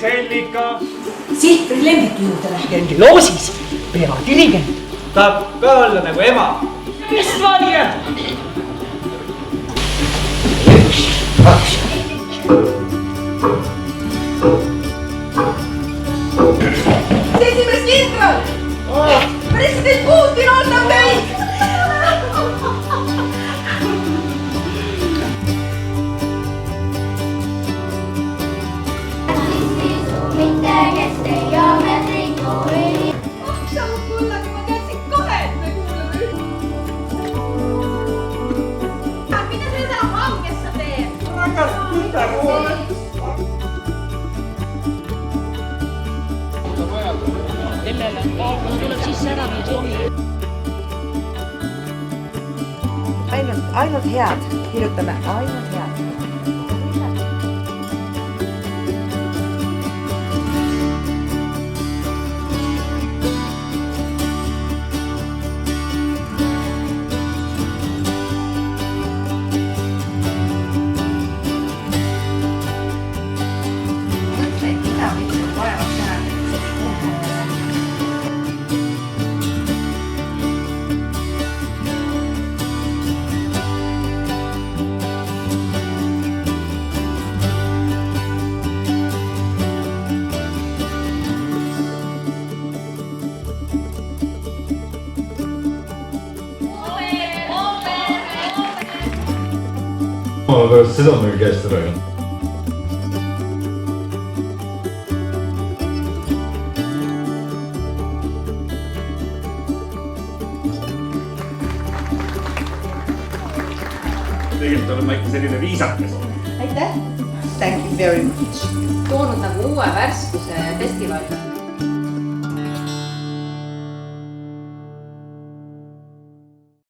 Sellika. Sihvri lemmiku juurde lähen loosis peadirigent. Tahab ka olla nagu ema. Mis valija? 1, 2. Esimees kindral! President Putin ootab teid! Sa mu kullagi, ma teadsin kohe, et me kuulame üht. Mida sa seda hangessa teed? Rakas tütar. Tuleb sisse ära nüüd. Ainult head. Kirjutame ainult head. Ma pärast seda on meil käest ära ju. Tegelikult olen ma ikka selline viisakas. Aitäh! Thank you very much! Toonud nagu uue värskuse festivalile.